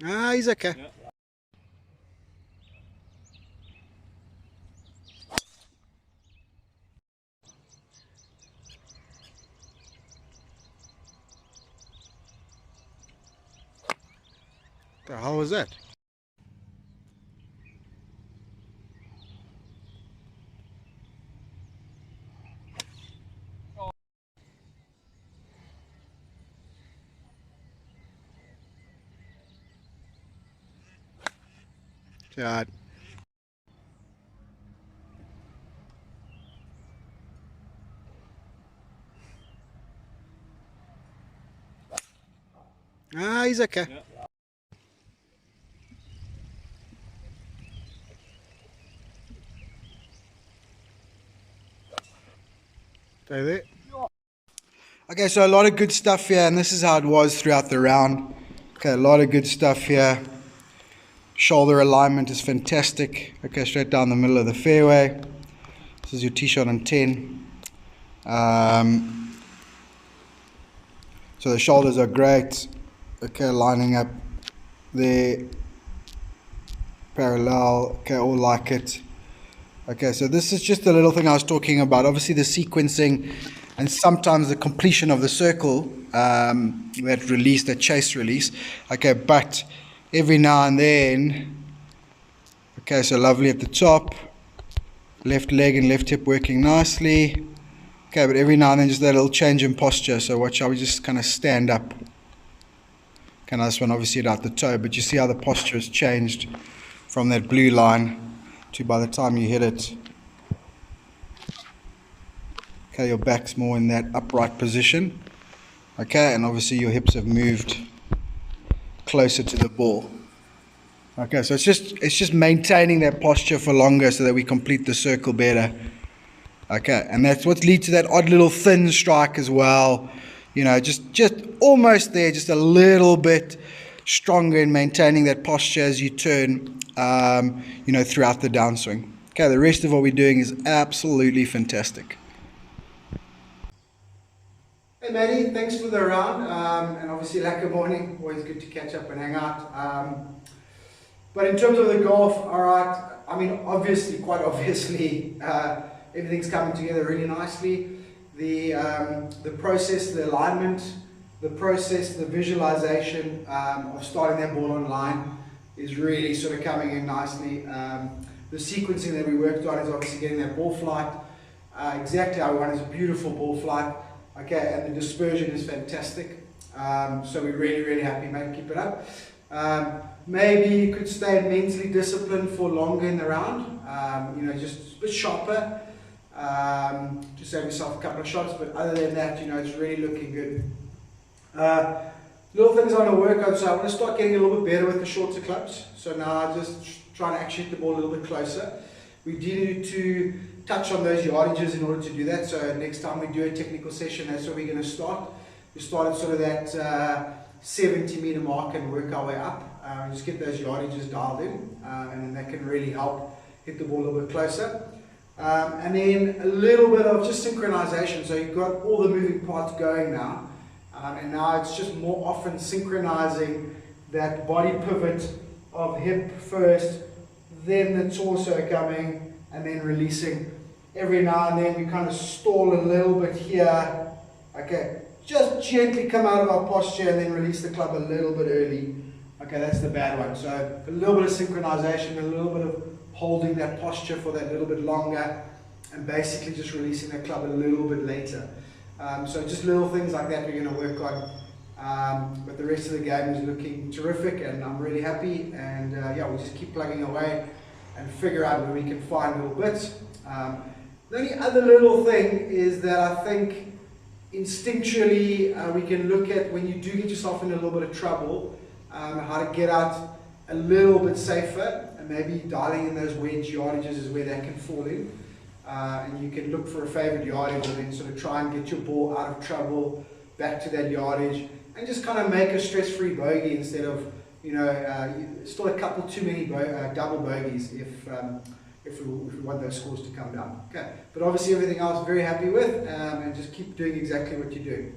Ah, he's okay. Yeah. The hell was that? Yeah. Ah, he's okay. Yeah. Stay there. Okay, so a lot of good stuff here, and this is how it was throughout the round. Okay, a lot of good stuff here. Shoulder alignment is fantastic. Okay, straight down the middle of the fairway. This is your tee shot on 10. So the shoulders are great. Okay, lining up there, parallel. Okay, all like it. Okay, so this is just the little thing I was talking about. Obviously, the sequencing and sometimes the completion of the circle, that release, that chase release. Okay, but every now and then, okay, so lovely at the top, left leg and left hip working nicely. Okay, but every now and then just that little change in posture. So watch how we just kind of stand up. Okay, now this one obviously at the toe, but you see how the posture has changed from that blue line to by the time you hit it. Okay, your back's more in that upright position. Okay, and obviously your hips have moved closer to the ball. Okay, so it's just maintaining that posture for longer so that we complete the circle better. Okay, and that's what leads to that odd little thin strike as well. You know, just almost there, just a little bit stronger in maintaining that posture as you turn, you know, throughout the downswing. Okay, the rest of what we're doing is absolutely fantastic. Hey Maddie, thanks for the round, and obviously like a morning, always good to catch up and hang out. But in terms of the golf, all right, I mean, obviously, quite obviously, everything's coming together really nicely. The process, the alignment, the process, the visualization of starting that ball on line is really sort of coming in nicely. The sequencing that we worked on is obviously getting that ball flight exactly how we want. It's a beautiful ball flight. Okay, and the dispersion is fantastic. So we're really, really happy, mate. Keep it up. Maybe you could stay mentally disciplined for longer in the round. You know, just a bit sharper. To save yourself a couple of shots. But other than that, you know, it's really looking good. Little things I want to work on. So I want to start getting a little bit better with the shorter clubs. So now I just trying to actually hit the ball a little bit closer. We do need to touch on those yardages in order to do that. So next time we do a technical session, that's where we're going to start. We start at sort of that 70 meter mark and work our way up. Just get those yardages dialed in, and then that can really help hit the ball a little bit closer. And then a little bit of just synchronization. So you've got all the moving parts going now, and now it's just more often synchronizing that body pivot of hip first, then the torso coming, and then releasing. Every now and then we kind of stall a little bit here. Okay, just gently come out of our posture and then release the club a little bit early. Okay, that's the bad one. So a little bit of synchronization, a little bit of holding that posture for that little bit longer, and basically just releasing the club a little bit later. So just little things like that we're going to work on. But the rest of the game is looking terrific, and I'm really happy. And yeah, we'll just keep plugging away and figure out where we can find little bits. The only other little thing is that I think instinctually we can look at when you do get yourself in a little bit of trouble, how to get out a little bit safer, and maybe dialing in those wedge yardages is where that can fall in. And you can look for a favourite yardage and then sort of try and get your ball out of trouble, back to that yardage, and just kind of make a stress-free bogey instead of, you know, still a couple too many double bogeys if we want those scores to come down. Okay, but obviously everything else very happy with, and just keep doing exactly what you're doing.